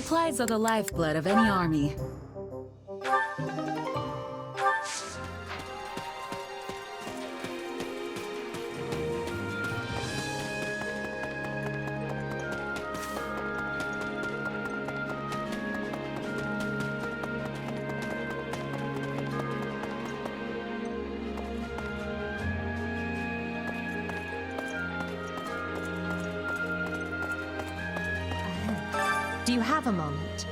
Supplies are the lifeblood of any army. Do you have a moment?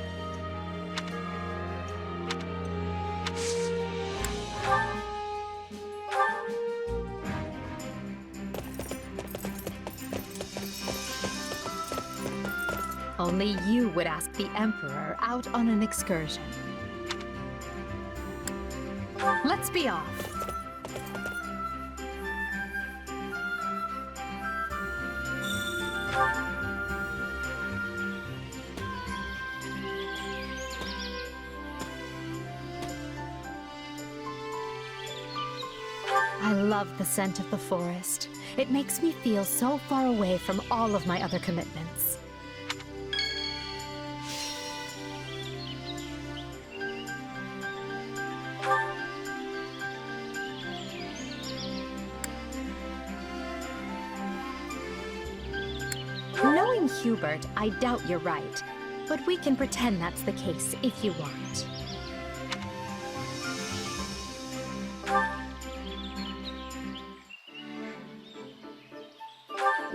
Only you would ask the Emperor out on an excursion. Let's be off. I love the scent of the forest. It makes me feel so far away from all of my other commitments. Knowing Hubert, I doubt you're right. But we can pretend that's the case if you want.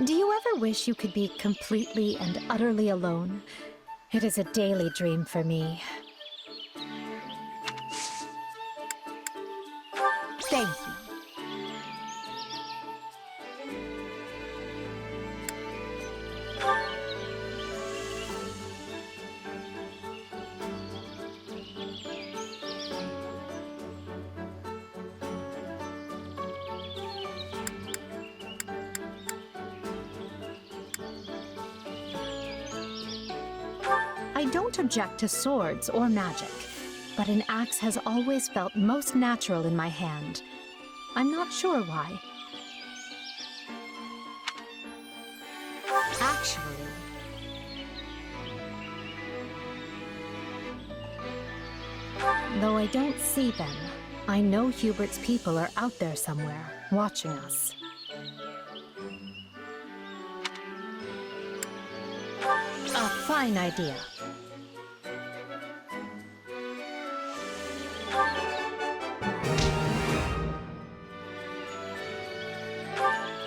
Do you ever wish you could be completely and utterly alone? It is a daily dream for me. Thank you. I don't object to swords or magic, but an axe has always felt most natural in my hand. I'm not sure why. Actually... though I don't see them, I know Hubert's people are out there somewhere, watching us. A fine idea.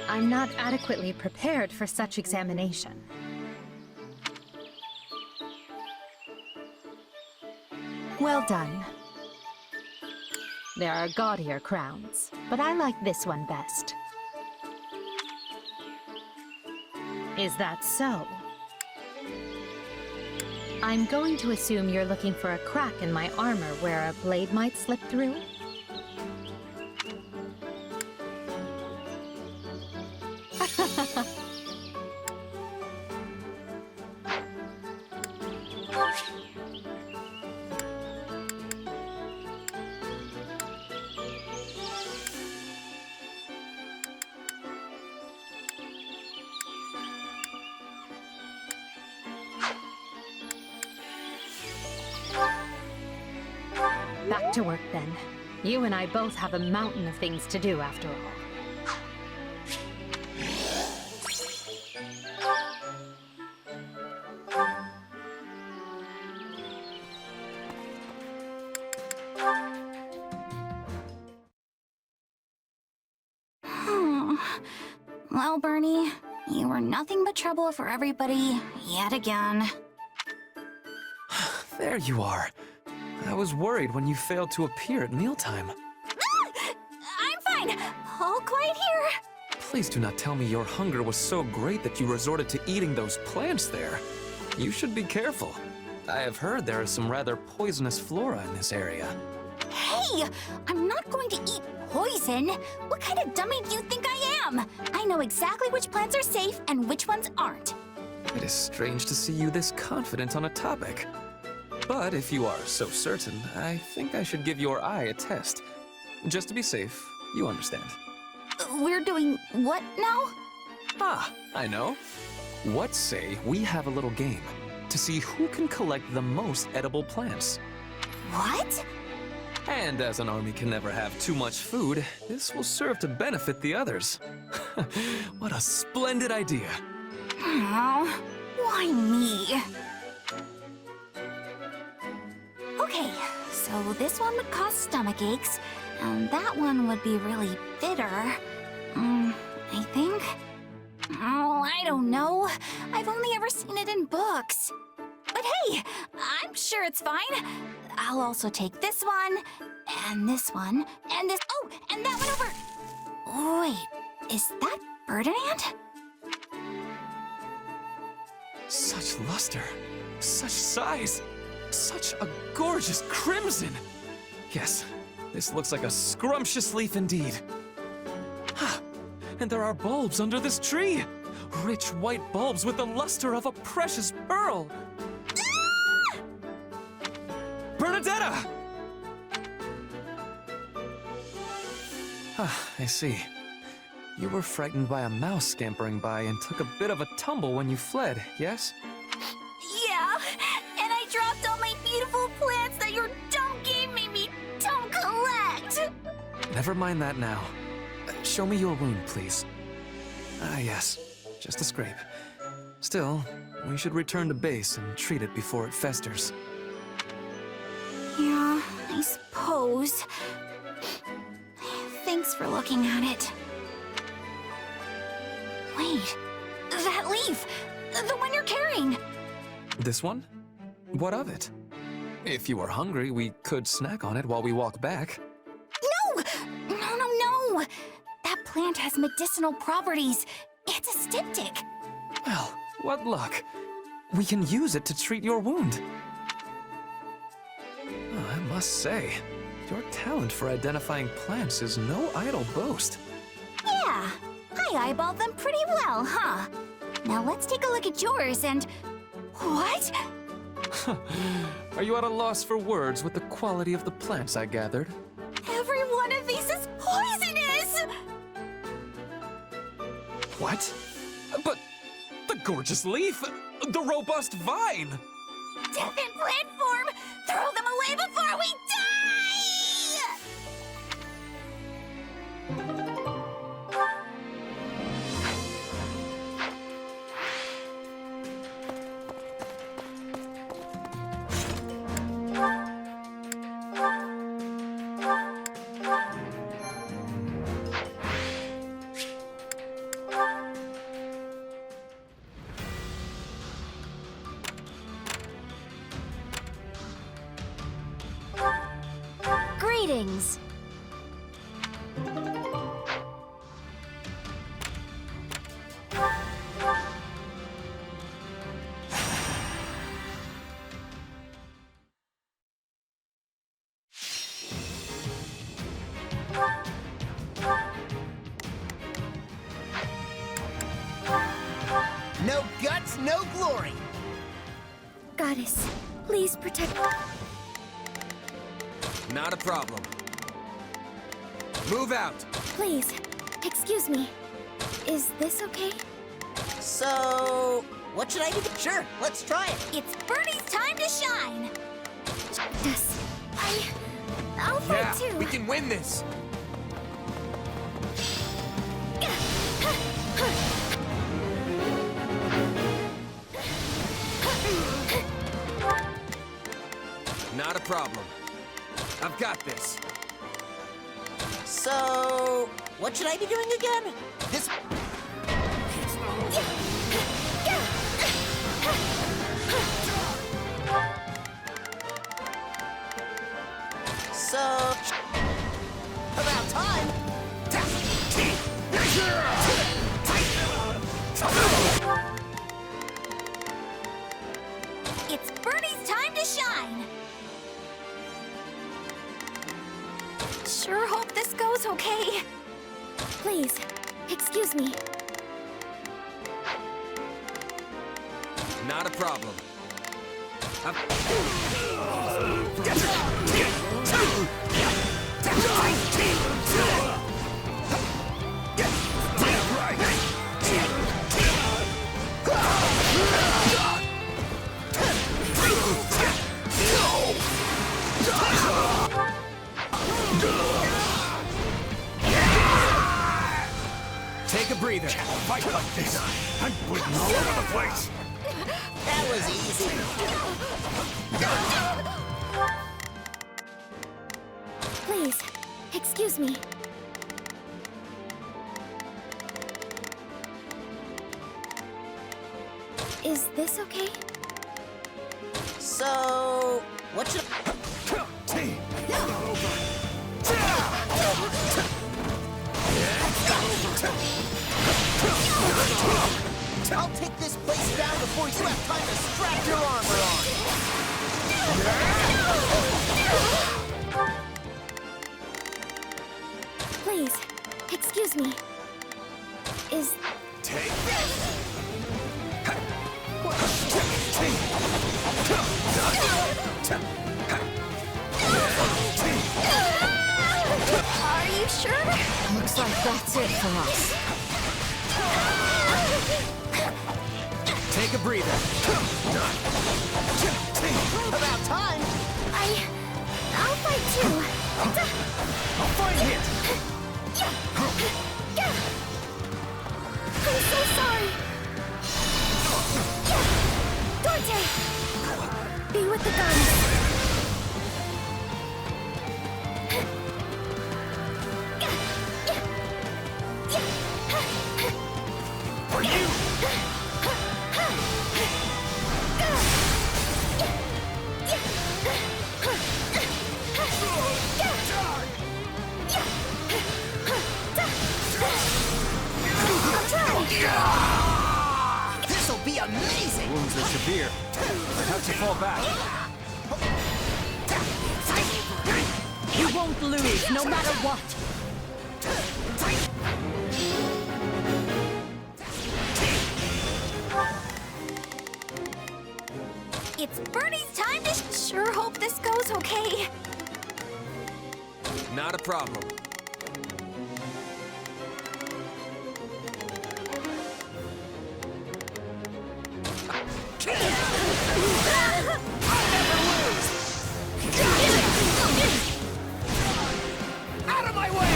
I'm not adequately prepared for such examination. Well done. There are gaudier crowns, but I like this one best. Is that so? I'm going to assume you're looking for a crack in my armor where a blade might slip through? Back to work, then. You and I both have a mountain of things to do, after all. Well, Bernie, you were nothing but trouble for everybody, yet again. There you are. I was worried when you failed to appear at mealtime. I'm fine. All quiet here. Please do not tell me your hunger was so great that you resorted to eating those plants there. You should be careful. I have heard there is some rather poisonous flora in this area. Hey, I'm not going to eat poison. What kind of dummy do you think I am? I know exactly which plants are safe and which ones aren't. It is strange to see you this confident on a topic. But if you are so certain, I think I should give your eye a test. Just to be safe, you understand. We're doing what now? Ah, I know. What say we have a little game? to see who can collect the most edible plants. What? And as an army can never have too much food, this will serve to benefit the others. What a splendid idea. Oh, why me? Okay, so this one would cause stomach aches, and that one would be really bitter. I think. Oh, I don't know. I've only ever seen it in books. But hey, I'm sure it's fine. I'll also take this one, and this one, and this. Oh, and that one over. Wait, is that Ferdinand? Such luster, such size, such a gorgeous crimson. Yes, this looks like a scrumptious leaf indeed. Ha! And there are bulbs under this tree. Rich white bulbs with the luster of a precious pearl. Bernadetta! Ah, I see. You were frightened by a mouse scampering by and took a bit of a tumble when you fled, yes? Yeah, and I dropped all my beautiful plants that your dumb game made me don't collect. Never mind that now. Show me your wound, please. Ah, yes. Just a scrape. Still, we should return to base and treat it before it festers. Yeah, I suppose. Thanks for looking at it. Wait, that leaf! The one you're carrying! This one? What of it? If you are hungry, we could snack on it while we walk back. No! No! That plant has medicinal properties. It's a styptic. Well, what luck. We can use it to treat your wound. Oh, I must say, your talent for identifying plants is no idle boast. Yeah, I eyeballed them pretty well, huh? Now let's take a look at yours and... What? Are you at a loss for words with the quality of the plants I gathered? Every one of these is poisonous! What? But the gorgeous leaf, the robust vine! Death in plant form! Throw them away before we Greetings. No guts, no glory. Goddess, please protect... Not a problem. Move out. Please, excuse me. Is this okay? So, what should I do? Sure, let's try it. It's Bernie's time to shine! Yes, I'll fight too! We can win this. Not a problem. I've got this. So, what should I be doing again? This... So... About time! It's Bernie's time to shine! Sure hope this goes okay. Please, excuse me. Not a problem. breather. Fight like this. I'm bleeding all over the place. That was easy. Please, excuse me. Is this okay? So, what should I'll take this place down before you have time to strap your armor on. Please, excuse me. Is... Take Are you sure? Looks like that's it for us. Take a breather. About time. I'll fight too. I'll find it. I'm so sorry. Dante! Be with the guns. For you. This'll be amazing. Wounds are severe. I'd have to fall back. You won't lose, no matter what. It's Bertie's time to... Sure hope this goes okay. Not a problem. Out of my way.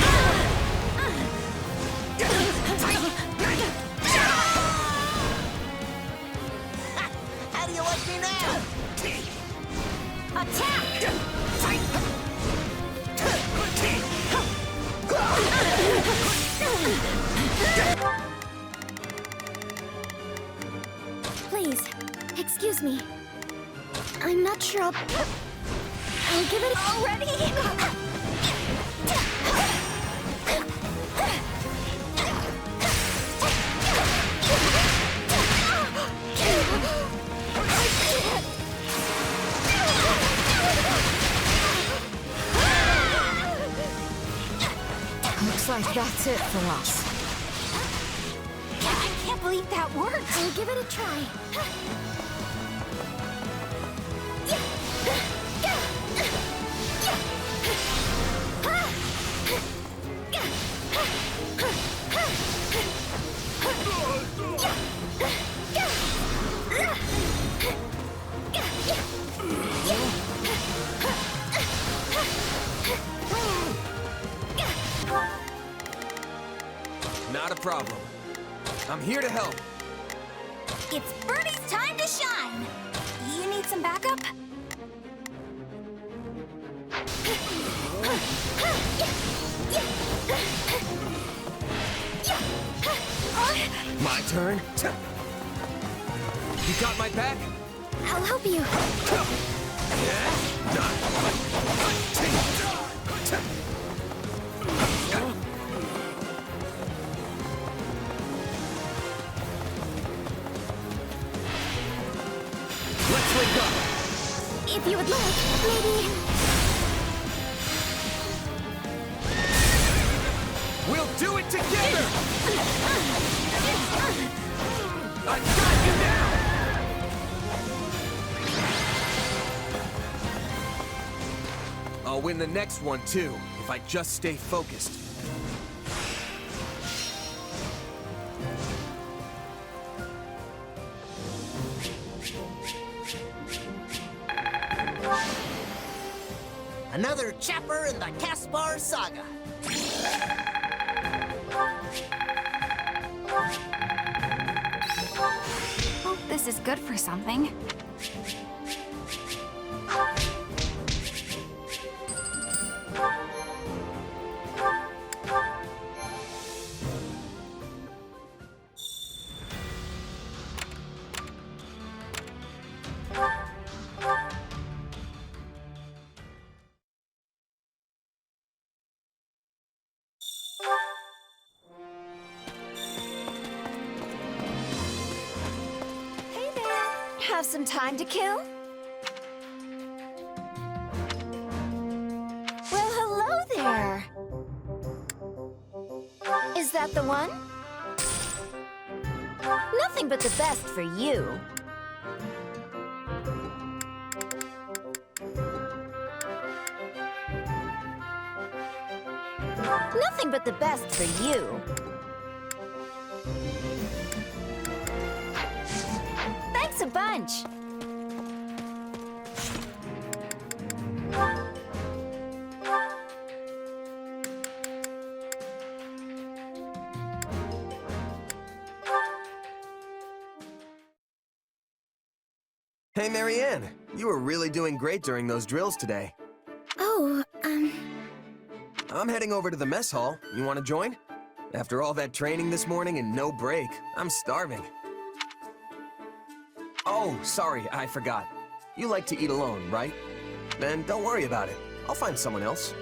How do you like me now? Please, excuse me. I'm not sure I'll give it already. Looks like that's it for us. I can't believe that worked. I'll give it a try. Not a problem. I'm here to help. It's Bertie's time to shine. You need some backup? My turn. You got my back? I'll help you. Let's link up. If you would like, maybe... We'll do it together! I got you now! I'll win the next one, too, if I just stay focused. Another chapter in the Caspar saga. Hope this is good for something. Hey there! Have some time to kill? Well, hello there! Is that the one? Nothing but the best for you. Nothing but the best for you. Thanks a bunch. Hey, Marianne, you were really doing great during those drills today. Oh, I'm heading over to the mess hall. You want to join? After all that training this morning and no break, I'm starving. Oh, sorry, I forgot. You like to eat alone, right? Then don't worry about it. I'll find someone else.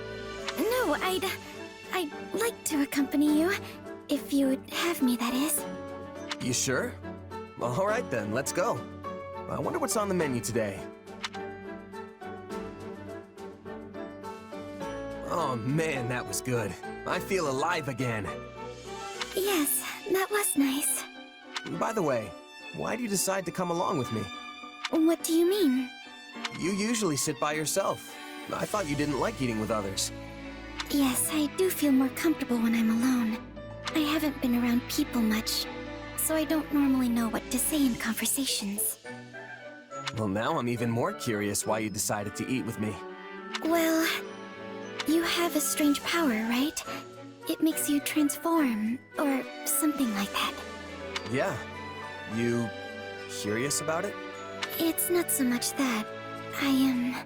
no, I'd like to accompany you. If you would have me, that is. You sure? Well, all right then, let's go. I wonder what's on the menu today. Oh man, that was good. I feel alive again. Yes, that was nice. By the way, why do you decide to come along with me? What do you mean? You usually sit by yourself. I thought you didn't like eating with others. Yes, I do feel more comfortable when I'm alone. I haven't been around people much, so I don't normally know what to say in conversations. Well, now I'm even more curious why you decided to eat with me. Well, you have a strange power, right? It makes you transform, or something like that. Yeah. You curious about it? It's not so much that. I,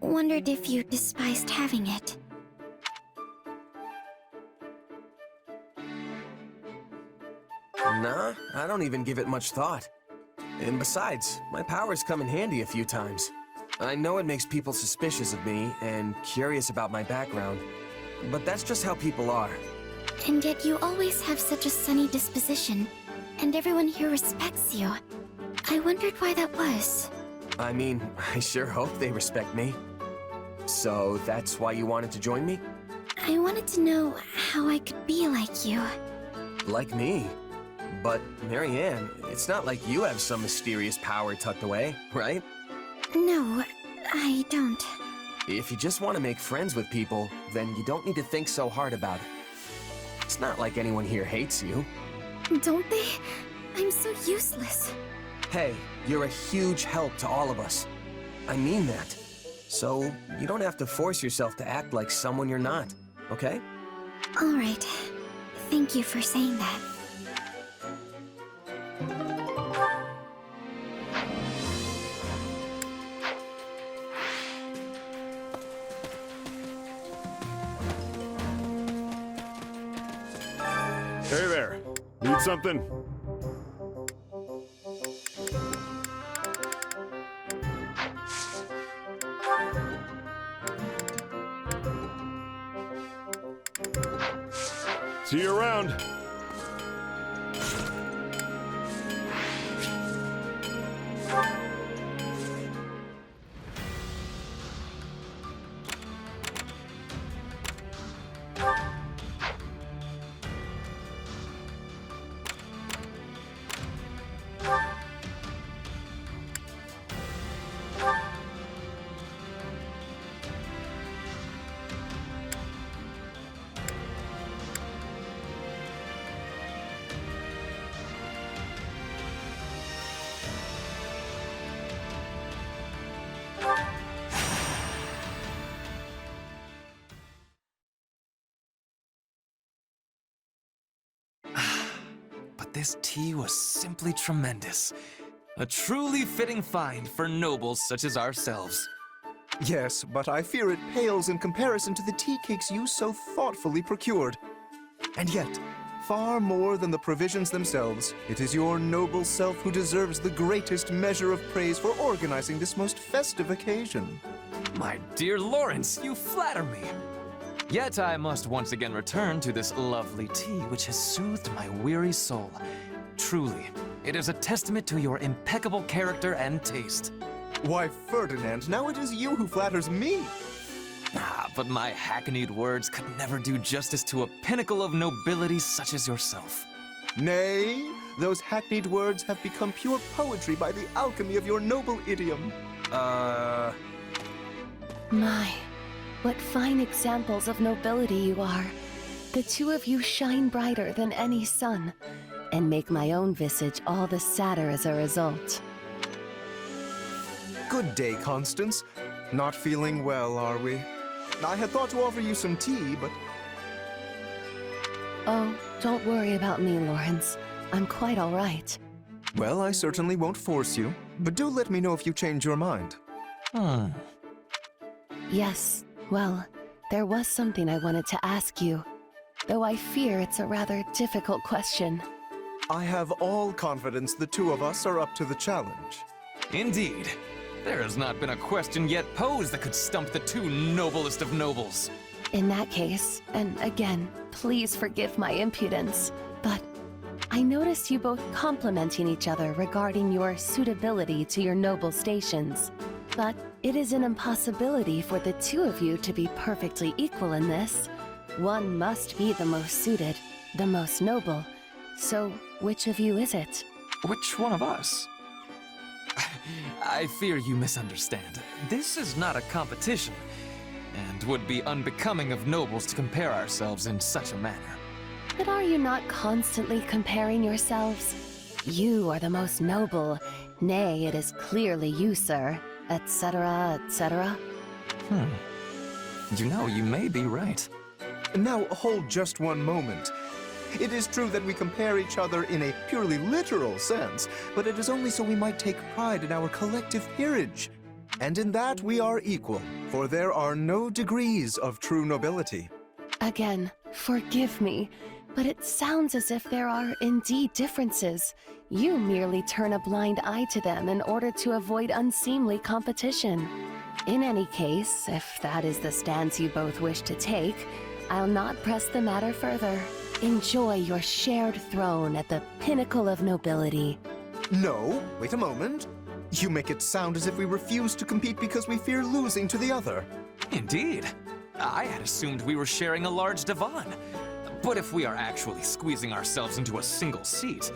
wondered if you despised having it. Nah, I don't even give it much thought. And besides, my powers come in handy a few times. I know it makes people suspicious of me and curious about my background, but that's just how people are. And yet you always have such a sunny disposition, and everyone here respects you. I wondered why that was. I mean, I sure hope they respect me. So that's why you wanted to join me? I wanted to know how I could be like you. Like me? But, Marianne, it's not like you have some mysterious power tucked away, right? No, I don't. If you just want to make friends with people, then you don't need to think so hard about it. It's not like anyone here hates you. Don't they? I'm so useless. Hey, you're a huge help to all of us. I mean that. So, you don't have to force yourself to act like someone you're not, okay? All right. Thank you for saying that. Hey there. Need something? See you around. this tea was simply tremendous. A truly fitting find for nobles such as ourselves. Yes, but I fear it pales in comparison to the tea cakes you so thoughtfully procured. And yet, far more than the provisions themselves, it is your noble self who deserves the greatest measure of praise for organizing this most festive occasion. My dear Lawrence, you flatter me. Yet I must once again return to this lovely tea which has soothed my weary soul. Truly, it is a testament to your impeccable character and taste. Why, Ferdinand, now it is you who flatters me. Ah, but my hackneyed words could never do justice to a pinnacle of nobility such as yourself. Nay, those hackneyed words have become pure poetry by the alchemy of your noble idiom. My, what fine examples of nobility you are. The two of you shine brighter than any sun, and make my own visage all the sadder as a result. Good day, Constance. Not feeling well, are we? I had thought to offer you some tea, but... Oh, don't worry about me, Lawrence. I'm quite all right. Well, I certainly won't force you, but do let me know if you change your mind. Yes, well, there was something I wanted to ask you, though I fear it's a rather difficult question. I have all confidence the two of us are up to the challenge. Indeed. There has not been a question yet posed that could stump the two noblest of nobles. In that case, and again, please forgive my impudence, but I noticed you both complimenting each other regarding your suitability to your noble stations. But it is an impossibility for the two of you to be perfectly equal in this. One must be the most suited, the most noble. So, which of you is it? Which one of us? I fear you misunderstand. This is not a competition, and would be unbecoming of nobles to compare ourselves in such a manner. But are you not constantly comparing yourselves? You are the most noble. Nay, it is clearly you, sir. Etc., etc. You know, you may be right. Now, hold just one moment. It is true that we compare each other in a purely literal sense, but it is only so we might take pride in our collective peerage. And in that we are equal, for there are no degrees of true nobility. Again, forgive me, but it sounds as if there are indeed differences. You merely turn a blind eye to them in order to avoid unseemly competition. In any case, if that is the stance you both wish to take, I'll not press the matter further. Enjoy your shared throne at the pinnacle of nobility. No, wait a moment. You make it sound as if we refuse to compete because we fear losing to the other. Indeed. I had assumed we were sharing a large divan. But if we are actually squeezing ourselves into a single seat,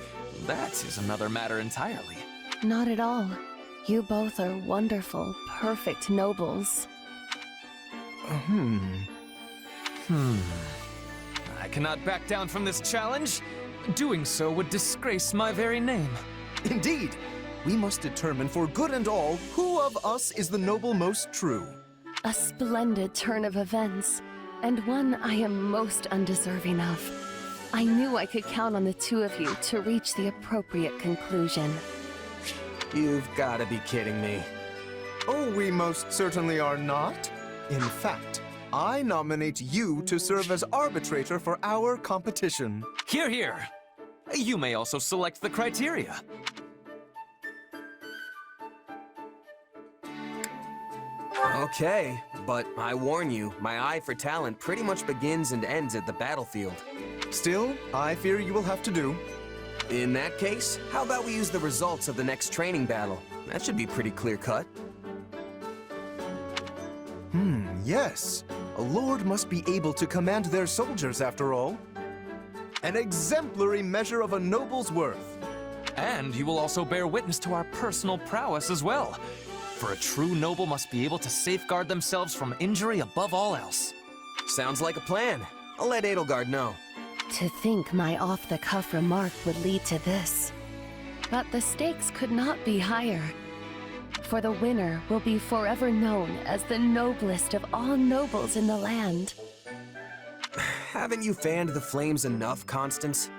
that is another matter entirely. Not at all. You both are wonderful, perfect nobles. I cannot back down from this challenge. Doing so would disgrace my very name. Indeed, we must determine for good and all who of us is the noble most true. A splendid turn of events, and one I am most undeserving of. I knew I could count on the two of you to reach the appropriate conclusion. You've got to be kidding me. Oh, we most certainly are not. In fact, I nominate you to serve as arbitrator for our competition. Hear, hear. You may also select the criteria. Okay, but I warn you, my eye for talent pretty much begins and ends at the battlefield. Still, I fear you will have to do. In that case, how about we use the results of the next training battle? That should be pretty clear-cut. Yes. A lord must be able to command their soldiers, after all. An exemplary measure of a noble's worth. And you will also bear witness to our personal prowess as well. For a true noble must be able to safeguard themselves from injury above all else. Sounds like a plan. I'll let Edelgard know. To think my off-the-cuff remark would lead to this. But the stakes could not be higher. For the winner will be forever known as the noblest of all nobles in the land. Haven't you fanned the flames enough, Constance?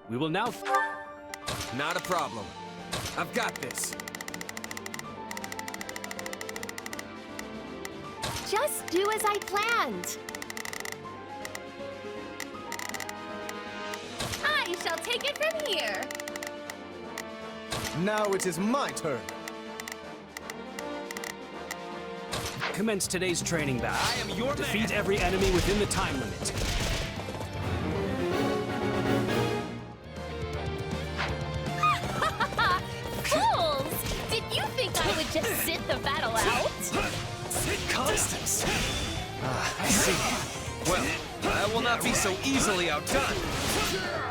We will now... Not a problem. I've got this. Just do as I planned. I shall take it from here. Now it is my turn. Commence today's training battle. I am your Defeat man. every enemy within the time limit. Fools! Did you think I would just sit the battle out? Constance. I see. Well, I will not be so easily outdone.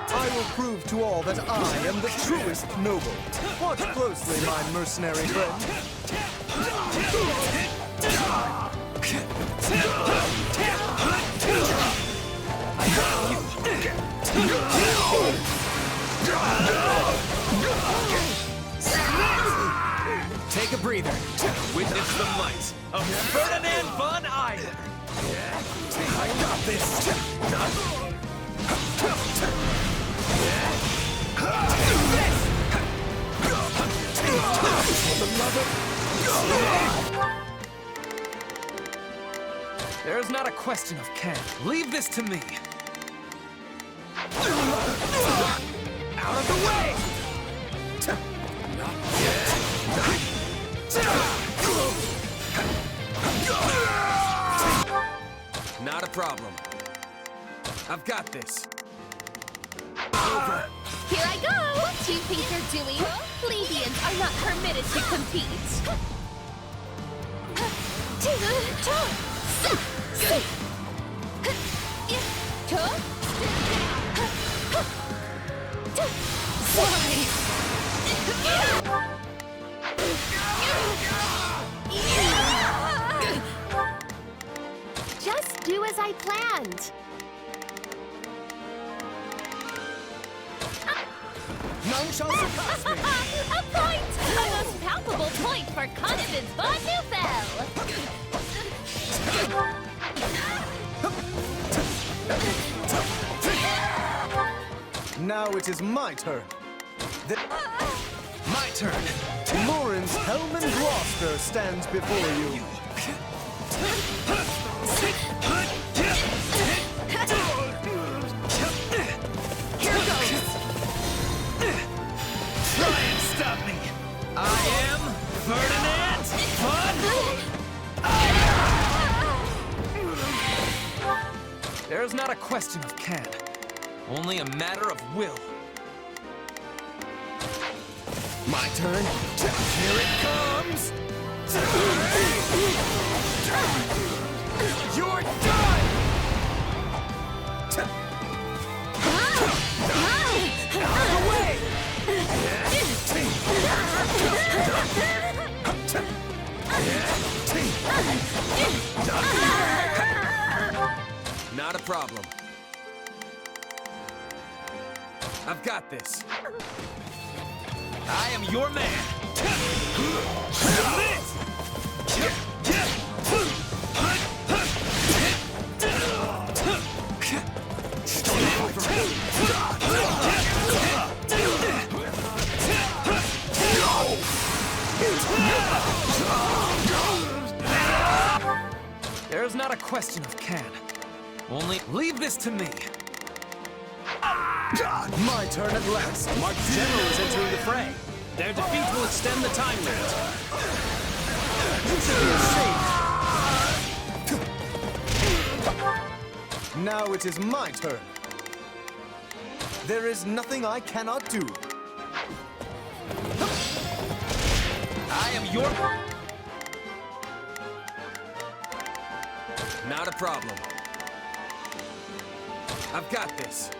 I will prove to all that I am the truest noble. Watch closely, my mercenary friend. Take a breather. Witness the might of Ferdinand von Eyden. I got this. There is not a question of can. Leave this to me. Out of the way! Not a problem. I've got this. Here I go! Do you think you're doing? Plebeians are not permitted to compete. Just do as I planned. None shall surpass me. A point! A most palpable point for Constance von Neufeld! Now it is my turn. My turn. Lawrence Hellman Gloucester stands before you. Here goes! Try and stop me. I am Ferdinand von... There's not a question of can. Only a matter of will. My turn. Here it comes. You're done! Out of the way! Not a problem. I've got this. I am your man. There's not a question of can. Only leave this to me. My turn at last. March General is entering the fray. Their defeat will extend the time limit. You should be ashamed. Now it is my turn. There is nothing I cannot do. I am your... Not a problem. I've got this.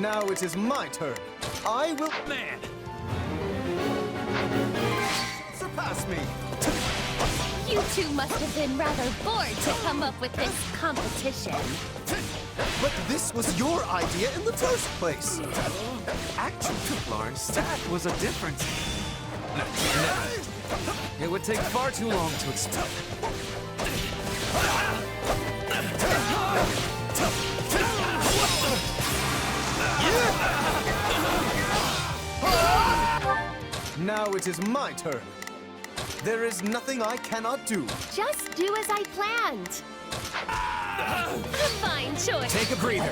Now it is my turn. I will... Man! Surpass me! You two must have been rather bored to come up with this competition. But this was your idea in the first place. Actually, Lawrence, that was a difference. No. It would take far too long to explain. Yeah! Now it is my turn. There is nothing I cannot do. Just do as I planned. A fine choice. Take a breather.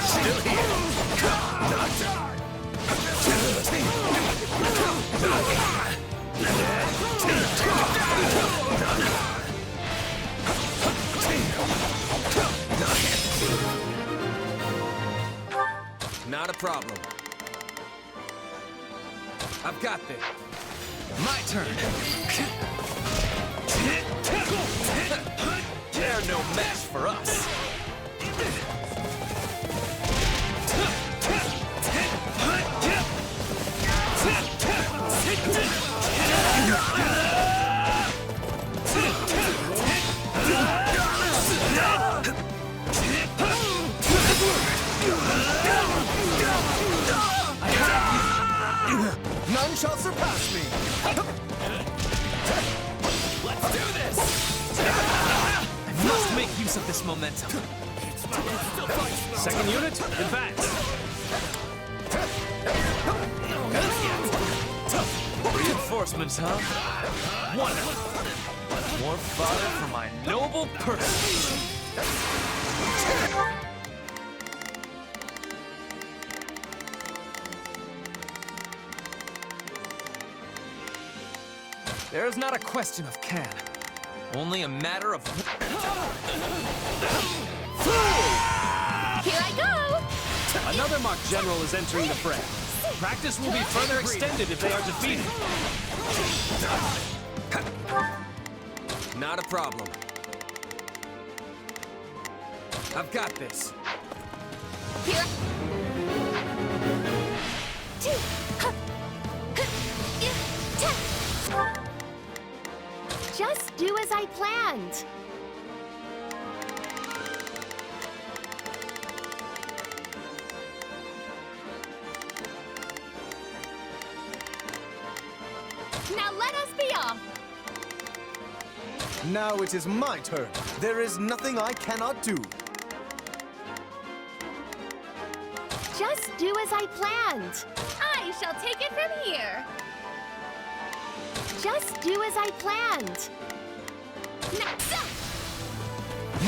Still here. Not a problem. I've got this. My turn. They're no match for us. None shall surpass me. Let's do this! I must make use of this momentum. Second unit, advance. Reinforcements, huh? Wonderful. More fodder for my noble person. There's not a question of can, only a matter of... Here I go! Another marked general is entering the fray. Practice will be further extended if they are defeated. Not a problem. I've got this. Here. Just do as I planned. Now let us be off. Now it is my turn. There is nothing I cannot do. Just do as I planned. I shall take it from here. Just do as I planned.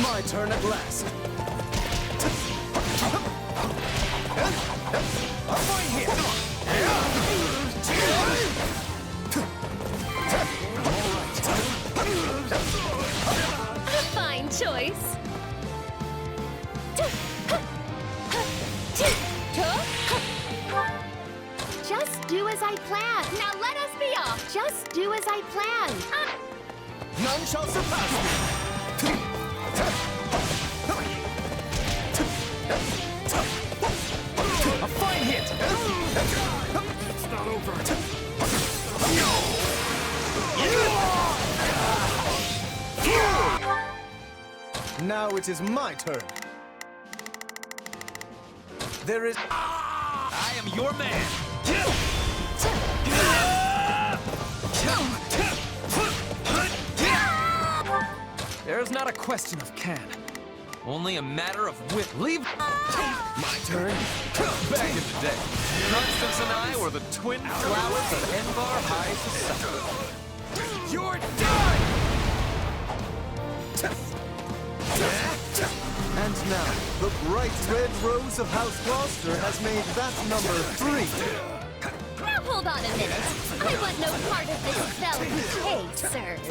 My turn at last. Right here! A fine choice. Just do as I planned. Now let us be off. Just do as I planned. None shall surpass me. A fine hit! It's not over. Now it is my turn. There is... I am your man! There's not a question of can, only a matter of will. Leave... My turn? Back in the day, Constance and I were the twin flowers of Envar High Society. You're done! And now, the bright red rose of House Gloucester has made that number 3. Now hold on a minute. I want no part of this spell bouquet, sirs.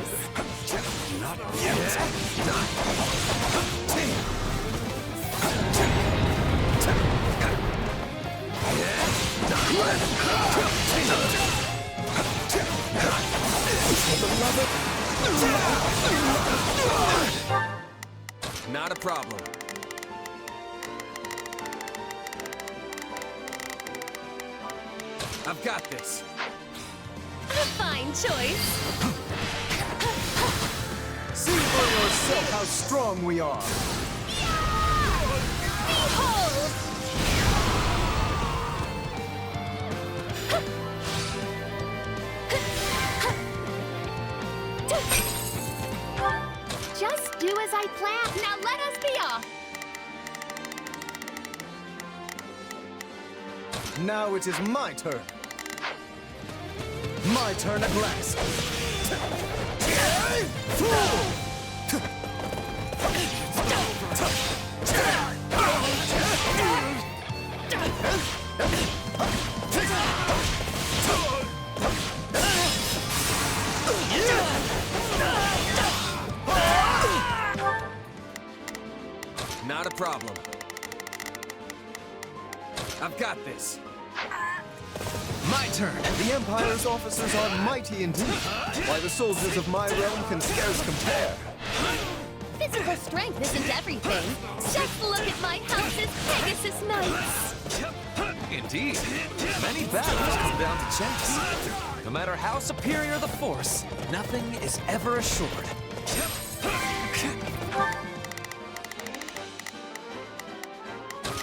Not a problem. I've got this. A fine choice. for yourself how strong we are. Behold! Just do as I planned. Now let us be off. Now it is my turn. My turn at last. Not a problem. I've got this. My turn. The Empire's officers are mighty indeed, while the soldiers of my realm can scarce compare. Physical strength isn't everything. Just look at my house's Pegasus Knights. Indeed. Many battles come down to chance. No matter how superior the force, nothing is ever assured.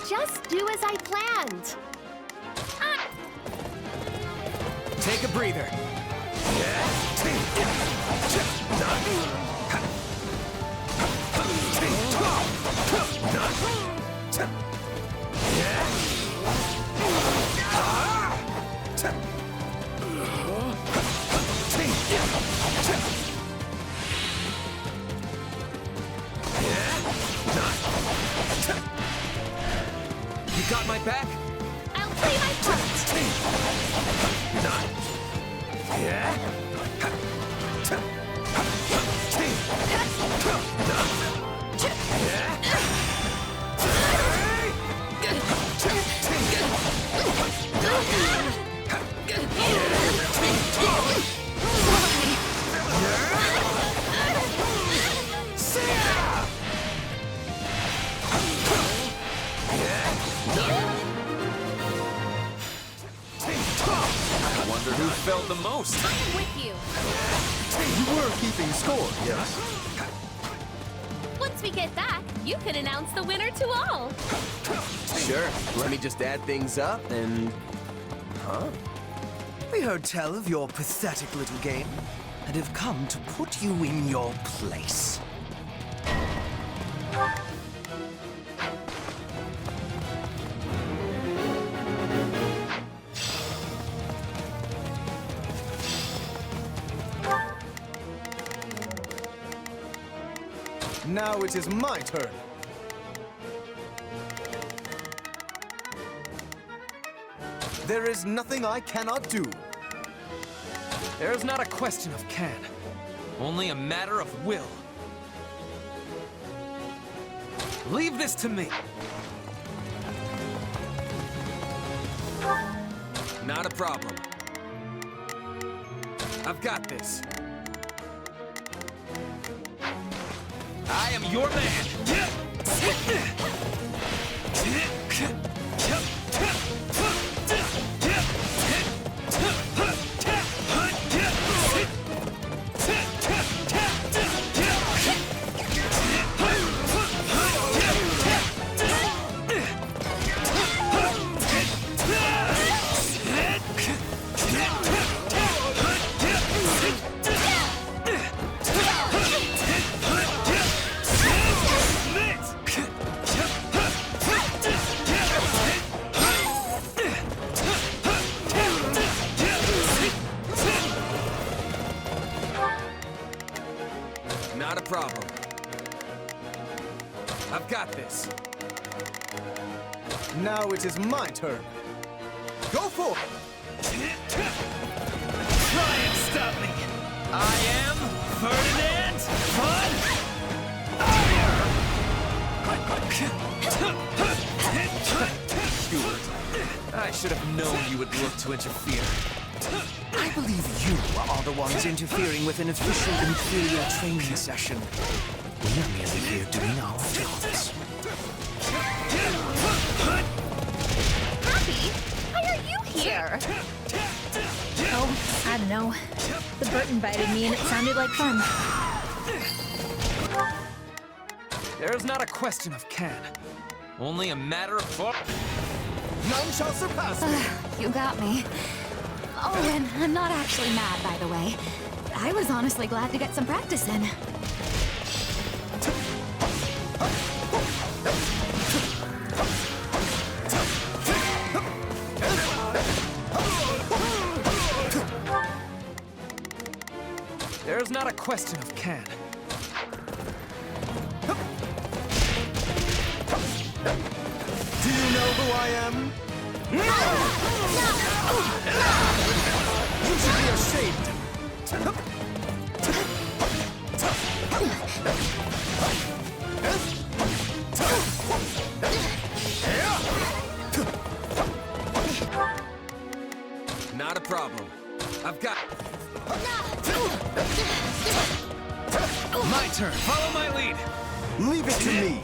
Just do as I planned. Take a breather. You got my back? I'll play my part. I wonder who felt the most. I'm with you. You were keeping score, yes? Once we get back, you can announce the winner to all. Sure. Let me just add things up and... Huh? We heard tell of your pathetic little game, and have come to put you in your place. Now it is my turn. There is nothing I cannot do. There's not a question of can, only a matter of will. Leave this to me. Not a problem. I've got this. I am your man. Not a problem. I've got this. Now it is my turn. Go for it! Try and stop me. I am Ferdinand von Stewart, I should have known you would look to interfere. I believe you are the ones interfering with an official Imperial training session. We are merely here doing our jobs. Happy? Why are you here? Oh, I don't know. The Burt invited me and it sounded like fun. There's not a question of can. Only a matter of... None shall surpass me! You got me. Oh, and I'm not actually mad, by the way. I was honestly glad to get some practice in. There's not a question of can. Do you know who I am? You should be ashamed! Not a problem. I've got... My turn. Follow my lead. Leave it to me!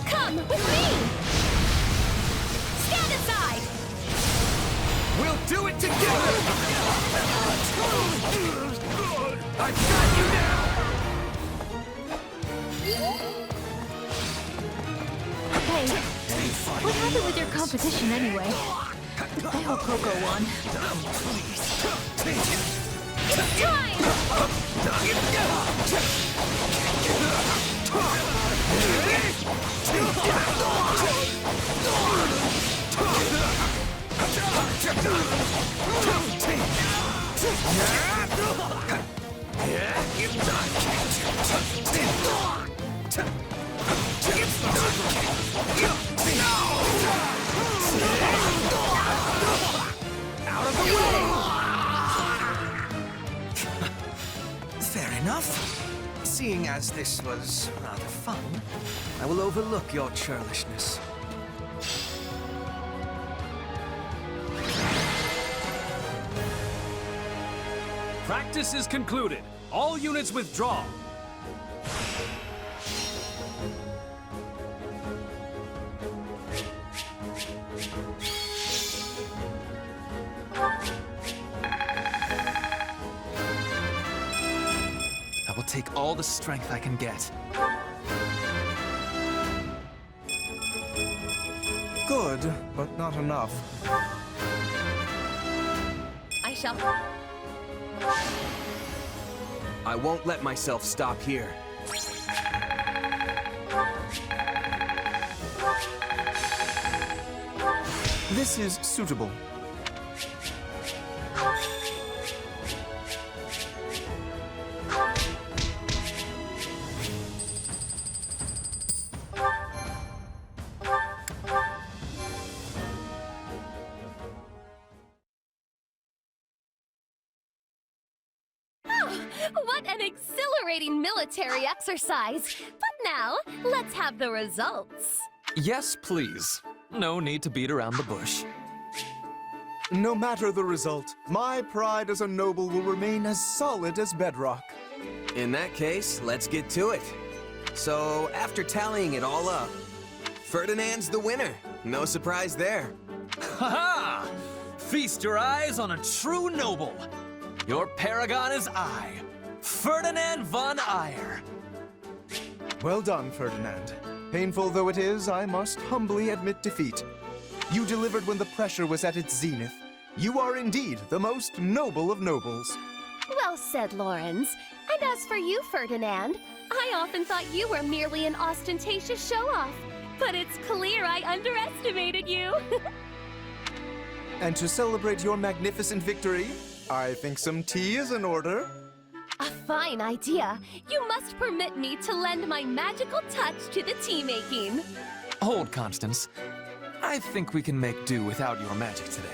Come with me! Stand aside! We'll do it together! I've got you now! Hey, what happened with your competition anyway? I hope Coco won. It's time! Out of the way! Fair enough. Seeing as this was rather fun, I will overlook your churlishness. Practice is concluded. All units withdraw. I will take all the strength I can get. Good, but not enough. I shall... I won't let myself stop here. This is suitable. What an exhilarating military exercise! But now, let's have the results. Yes, please. No need to beat around the bush. No matter the result, my pride as a noble will remain as solid as bedrock. In that case, let's get to it. So, after tallying it all up, Ferdinand's the winner. No surprise there. Ha-ha! Feast your eyes on a true noble. Your paragon is I, Ferdinand von Eyre. Well done, Ferdinand. Painful though it is, I must humbly admit defeat. You delivered when the pressure was at its zenith. You are indeed the most noble of nobles. Well said, Lawrence. And as for you, Ferdinand, I often thought you were merely an ostentatious show-off. But it's clear I underestimated you. And to celebrate your magnificent victory, I think some tea is in order. A fine idea. You must permit me to lend my magical touch to the tea-making. Hold, Constance. I think we can make do without your magic today.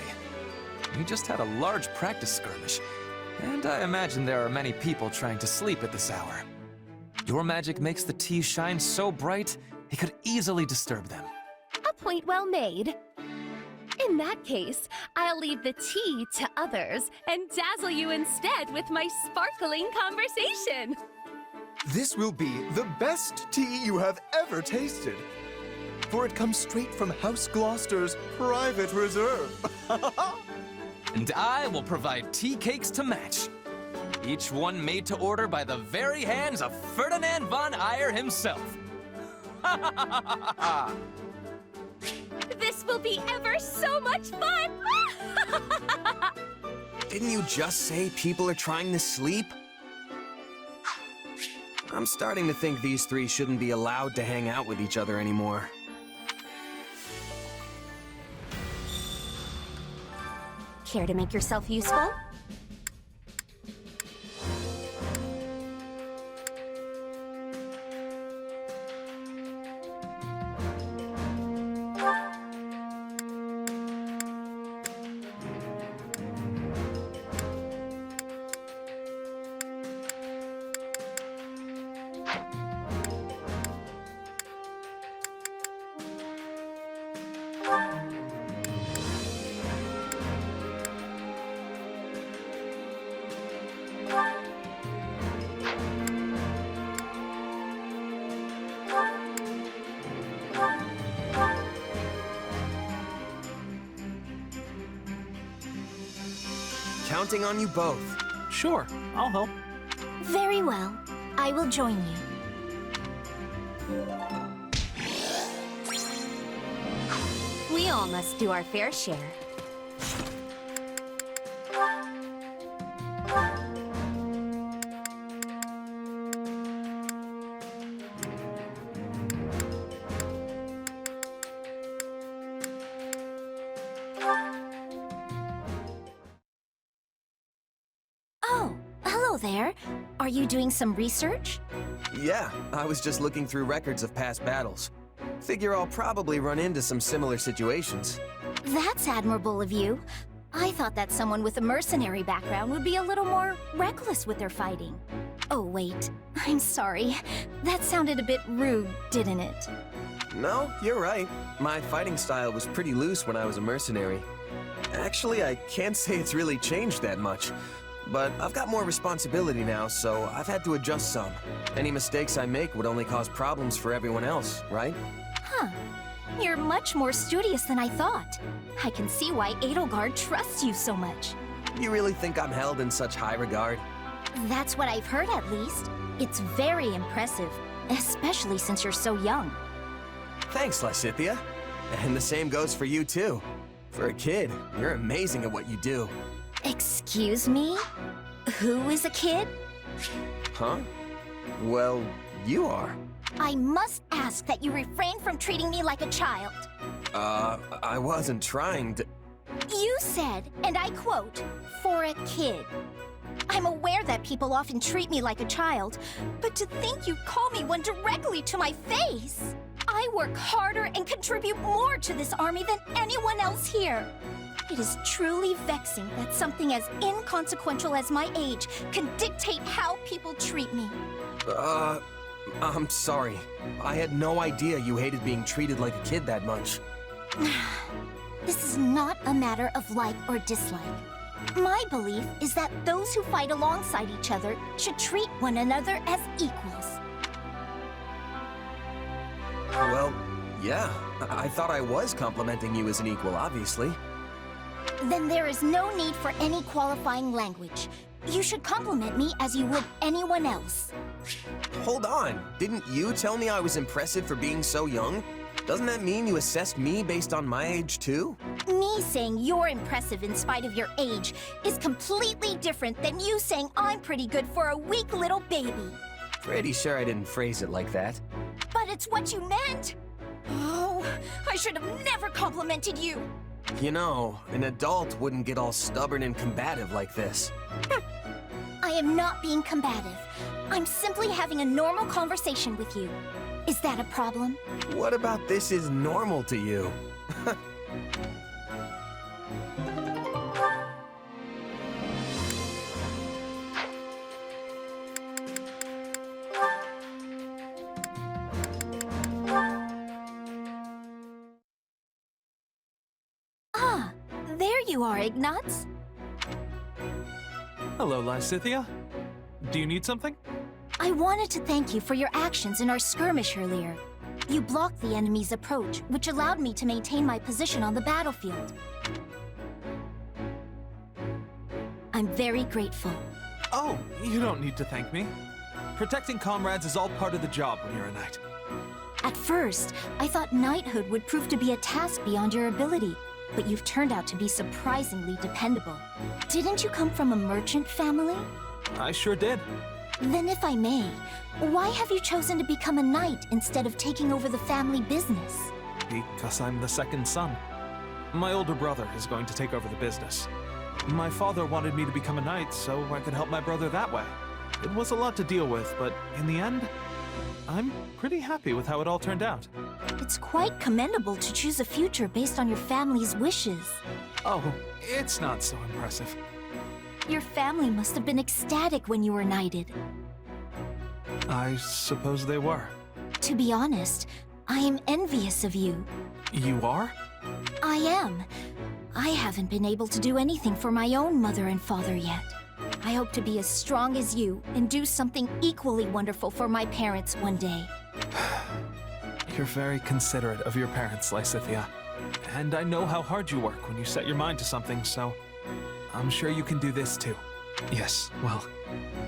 We just had a large practice skirmish, and I imagine there are many people trying to sleep at this hour. Your magic makes the tea shine so bright, it could easily disturb them. A point well made. In that case, I'll leave the tea to others and dazzle you instead with my sparkling conversation. This will be the best tea you have ever tasted. For it comes straight from House Gloucester's private reserve. And I will provide tea cakes to match. Each one made to order by the very hands of Ferdinand von Eyre himself. This will be ever so much fun! Didn't you just say people are trying to sleep? I'm starting to think these three shouldn't be allowed to hang out with each other anymore. Care to make yourself useful? Counting on you both. Sure, I'll help. Very well. I will join you. We all must do our fair share. Oh, hello there. Are you doing some research? Yeah, I was just looking through records of past battles. Figure I'll probably run into some similar situations. That's admirable of you. I thought that someone with a mercenary background would be a little more reckless with their fighting. Oh, wait. I'm sorry. That sounded a bit rude, didn't it? No, you're right. My fighting style was pretty loose when I was a mercenary. Actually, I can't say it's really changed that much. But I've got more responsibility now, so I've had to adjust some. Any mistakes I make would only cause problems for everyone else, right? Huh. You're much more studious than I thought. I can see why Edelgard trusts you so much. You really think I'm held in such high regard? That's what I've heard, at least. It's very impressive, especially since you're so young. Thanks, Lysithea. And the same goes for you, too. For a kid, you're amazing at what you do. Excuse me? Who is a kid? Huh? Well, you are. I must ask that you refrain from treating me like a child. I wasn't trying to... You said, and I quote, for a kid. I'm aware that people often treat me like a child, but to think you'd call me one directly to my face! I work harder and contribute more to this army than anyone else here. It is truly vexing that something as inconsequential as my age can dictate how people treat me. I'm sorry. I had no idea you hated being treated like a kid that much. This is not a matter of like or dislike. My belief is that those who fight alongside each other should treat one another as equals. Well, yeah. I thought I was complimenting you as an equal, obviously. Then there is no need for any qualifying language. You should compliment me as you would anyone else. Hold on. Didn't you tell me I was impressive for being so young? Doesn't that mean you assessed me based on my age, too? Me saying you're impressive in spite of your age is completely different than you saying I'm pretty good for a weak little baby. Pretty sure I didn't phrase it like that. But it's what you meant! Oh, I should have never complimented you! You know, an adult wouldn't get all stubborn and combative like this. I am not being combative. I'm simply having a normal conversation with you. Is that a problem? What about this is normal to you? Ah, there you are, Ignatz. Hello, Lysithea. Do you need something? I wanted to thank you for your actions in our skirmish earlier. You blocked the enemy's approach, which allowed me to maintain my position on the battlefield. I'm very grateful. Oh, you don't need to thank me. Protecting comrades is all part of the job when you're a knight. At first, I thought knighthood would prove to be a task beyond your ability, but you've turned out to be surprisingly dependable. Didn't you come from a merchant family? I sure did. Then if I may, why have you chosen to become a knight instead of taking over the family business? Because I'm the second son. My older brother is going to take over the business. My father wanted me to become a knight so I could help my brother that way. It was a lot to deal with, but in the end, I'm pretty happy with how it all turned out. It's quite commendable to choose a future based on your family's wishes. Oh, it's not so impressive. Your family must have been ecstatic when you were knighted. I suppose they were. To be honest, I am envious of you. You are? I am. I haven't been able to do anything for my own mother and father yet. I hope to be as strong as you and do something equally wonderful for my parents one day. You're very considerate of your parents, Lysithea. And I know how hard you work when you set your mind to something, so I'm sure you can do this too. Yes, well,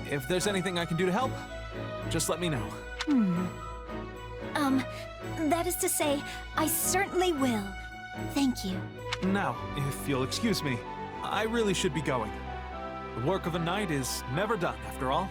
if there's anything I can do to help, just let me know. That is to say, I certainly will. Thank you. Now, if you'll excuse me, I really should be going. The work of a knight is never done, after all.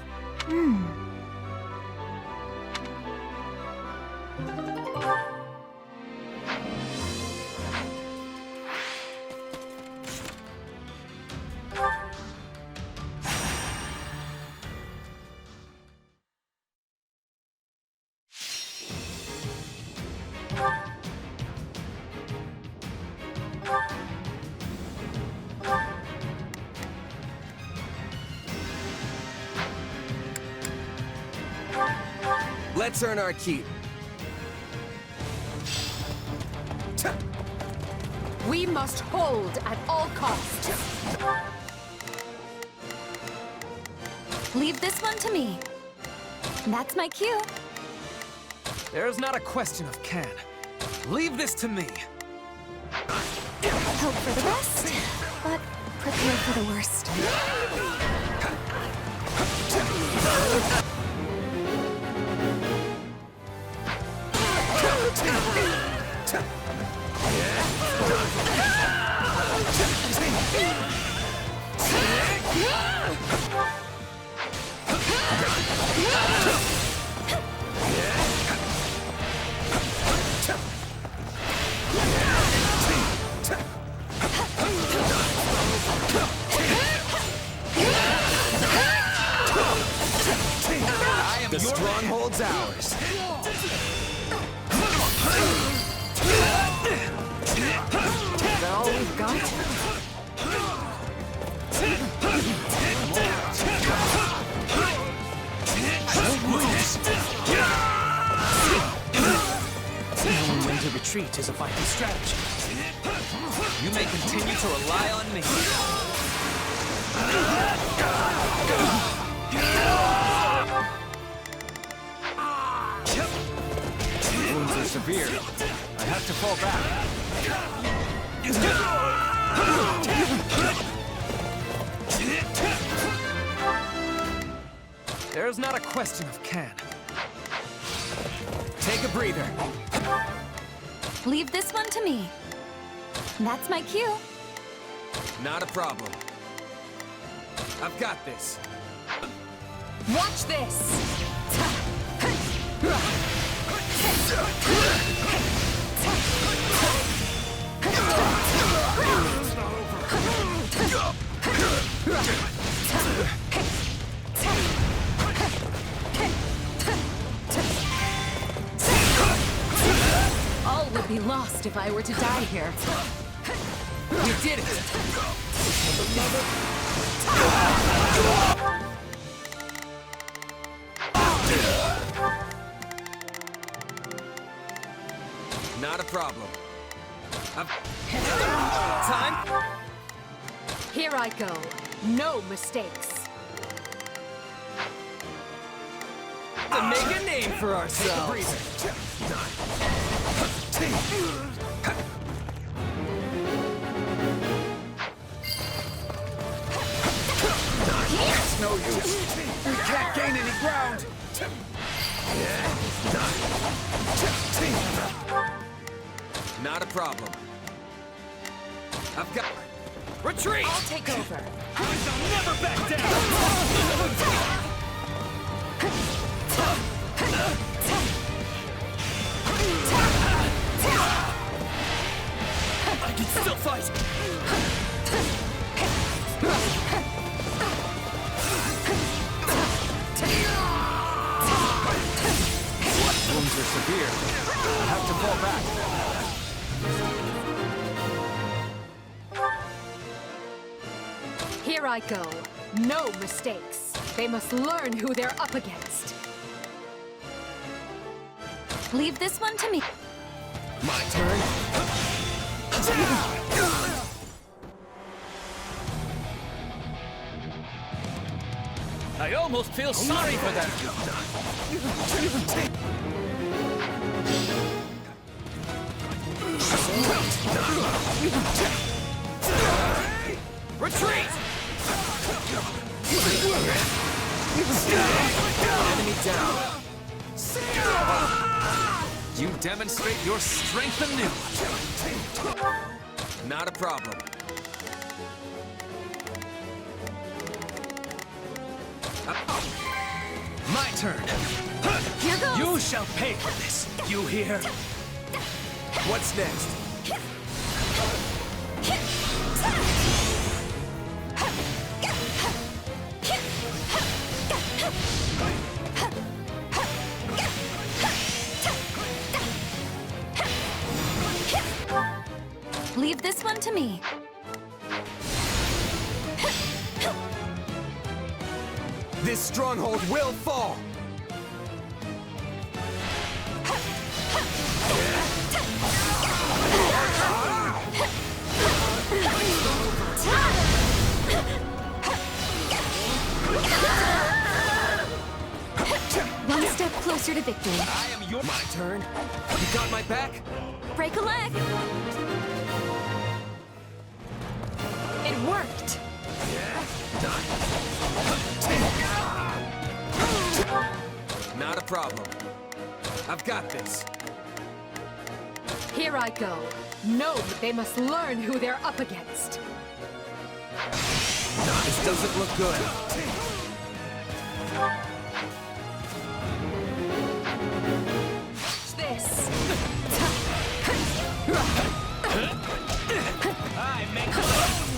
Let's earn our keep. We must hold at all costs. Leave this one to me. That's my cue. There's not a question of can. Leave this to me. Hope for the best, but prepare for the worst. The stronghold's ours. Is that all we've got? Knowing when to retreat is a vital strategy. You may continue to rely on me. Wounds are severe. I have to fall back. There's not a question of can. Take a breather. Leave this one to me. That's my cue. Not a problem. I've got this. Watch this! I'd be lost if I were to die here. You did it! Not a problem. Time? Here I go. No mistakes. To make a name for ourselves. It's no use. We can't gain any ground. Not a problem. I've got... Retreat! I'll take over. I shall never back down! I can still fight! Wounds are severe. I have to fall back. Here I go. No mistakes. They must learn who they're up against. Leave this one to me. My turn. I almost feel sorry for them. Retreat! Enemy down. You demonstrate your strength anew. Not a problem. My turn. Here goes. You shall pay for this. You hear? What's next? Leave this one to me. This stronghold will fall! One step closer to victory. I am your... My turn. You got my back? Break a leg. It worked. Not a problem. I've got this. Here I go. No, they must learn who they're up against. This doesn't look good. This. I make my own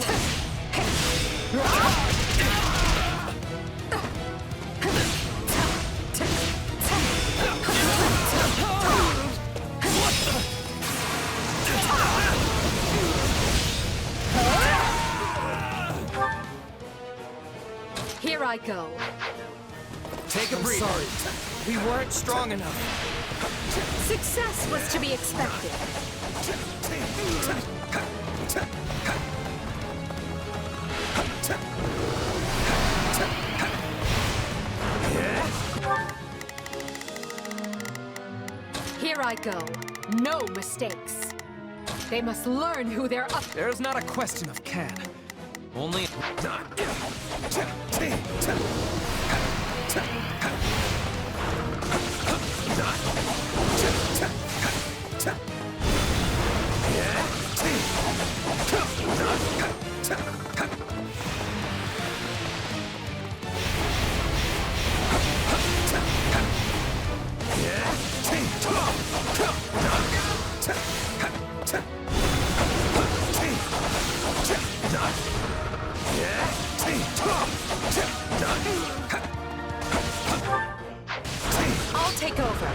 Here I go. Take a breather. Sorry. We weren't strong enough. Success was to be expected. Here I go. No mistakes. They must learn who they're up. There's not a question of can. Only... I'll take over.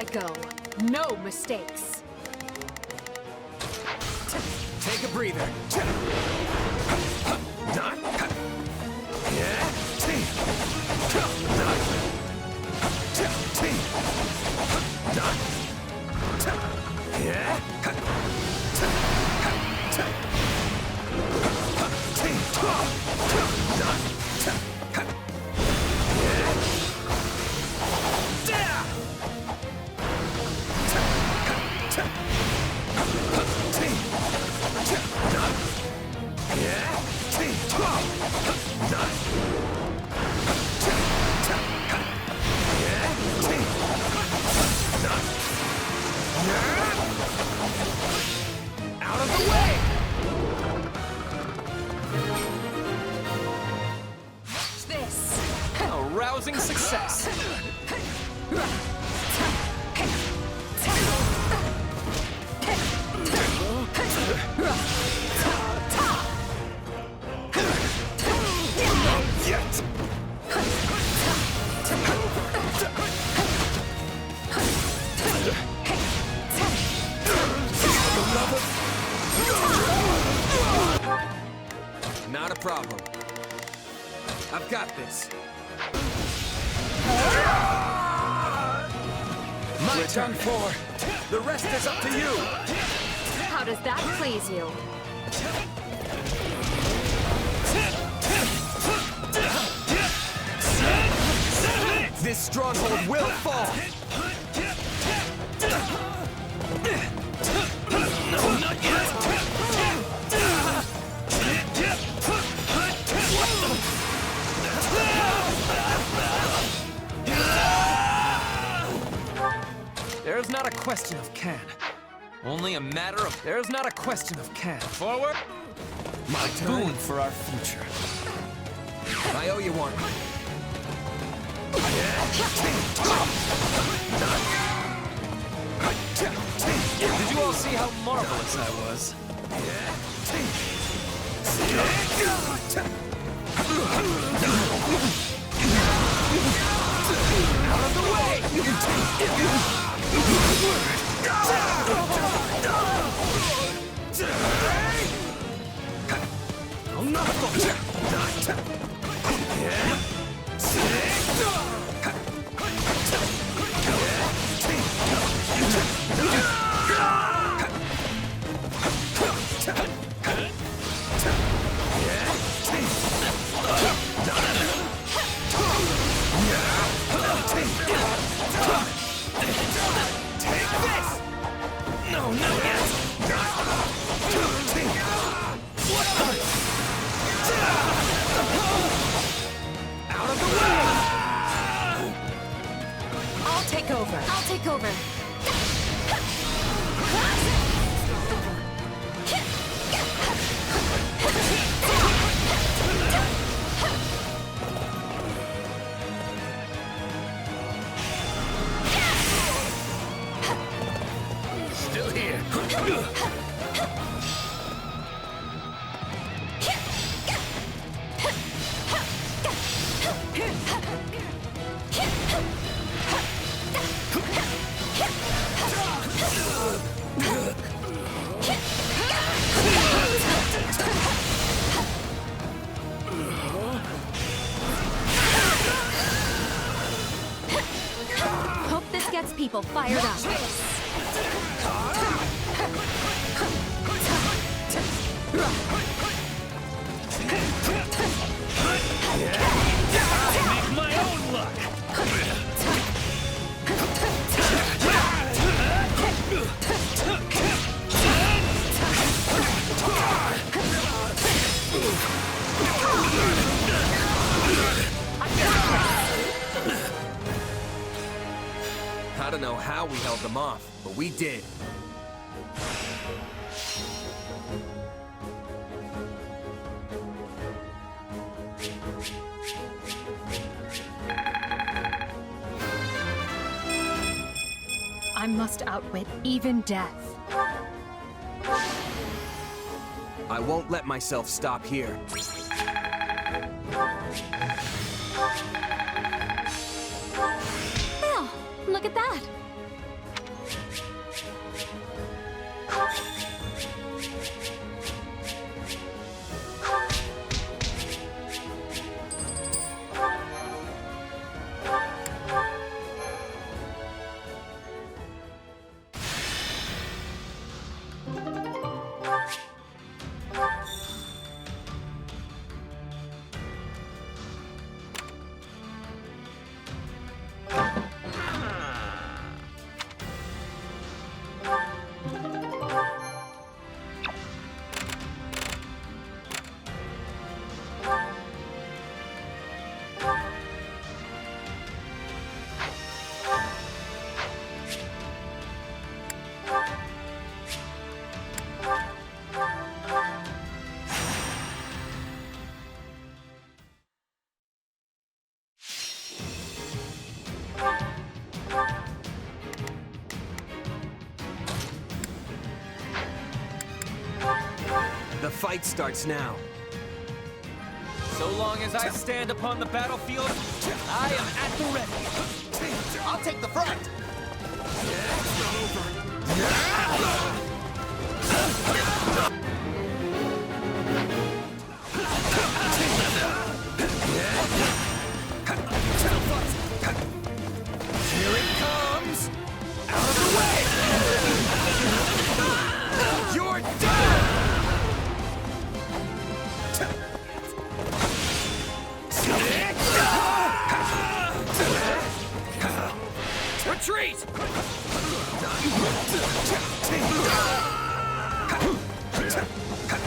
I go. No mistakes. Take a breather. Out of the way! Watch this. A rousing success. Yet! Not a problem. I've got this. My turn for. The rest is up to you. How does that please you? This stronghold will fall. No, not yet! There's not a question of can. Only a matter of. There's not a question of can. Forward. My turn. Boon for our future. I owe you one. Did you all see how marvelous I was? Out of the way! I'll take over. I'll take over. Still here. Hope this gets people fired up. Make my own luck! I don't know how we held them off, but we did. I must outwit even death. I won't let myself stop here. Well, look at that. The fight starts now. So long as I stand upon the battlefield, I am at the ready. I'll take the front. It's not over. Here it comes! Out of the way! You're done! Retreat!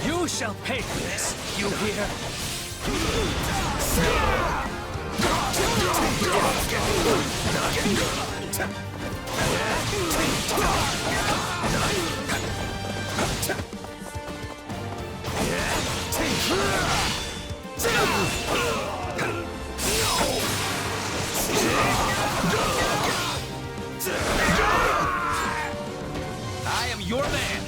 You shall pay for this, you hear? I am your man.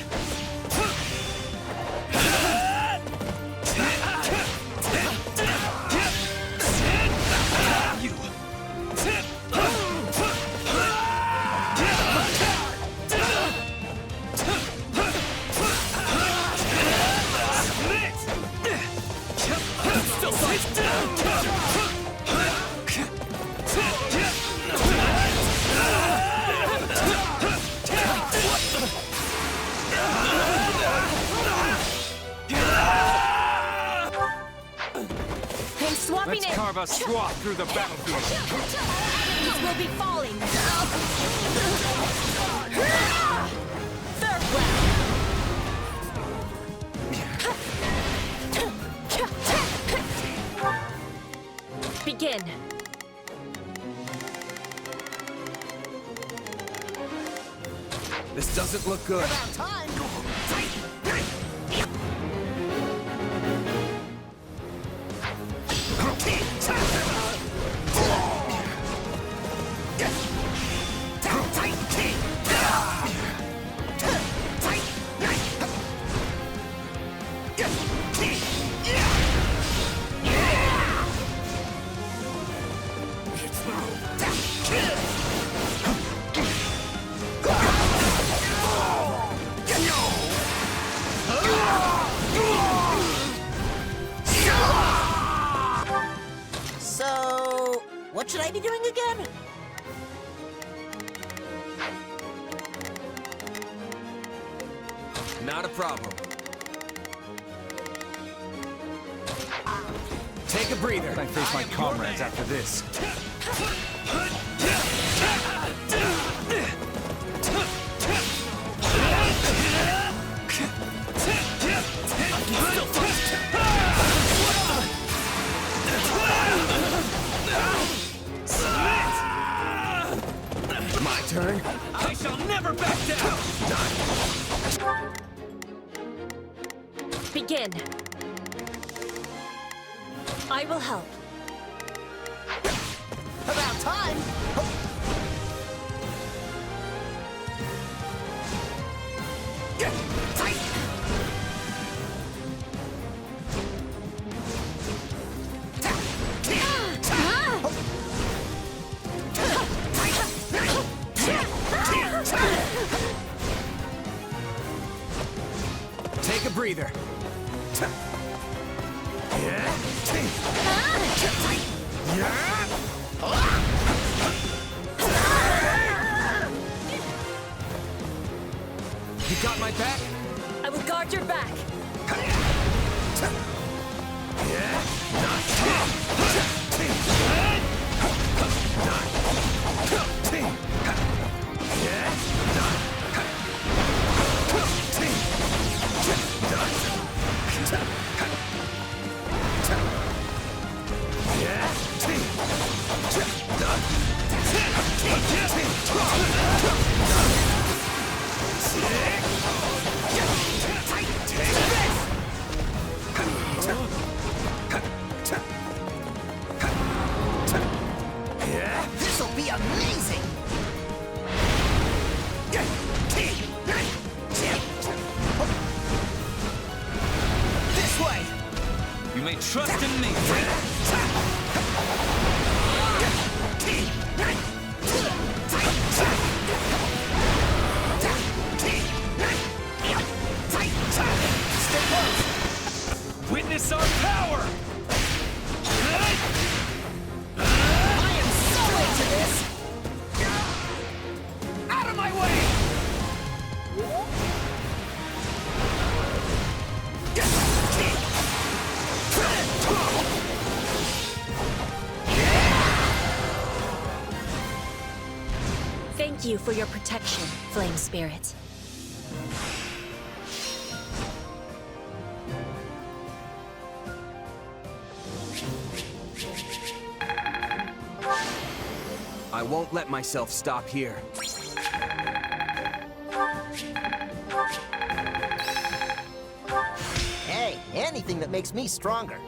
Swapping Let's carve a swath through the battlefield. Enemies will be falling. Farewell. Begin. This doesn't look good. About time. So, what should I be doing again? Not a problem. Take a breather. I face my comrades after this. My turn. I shall never back down! Begin. I will help. About time. Take a breather. You got my back? I will guard your back. to me. Witness our power! I am so into this! Out of my way! Thank you for your protection, Flame Spirit. I won't let myself stop here. Hey, anything that makes me stronger.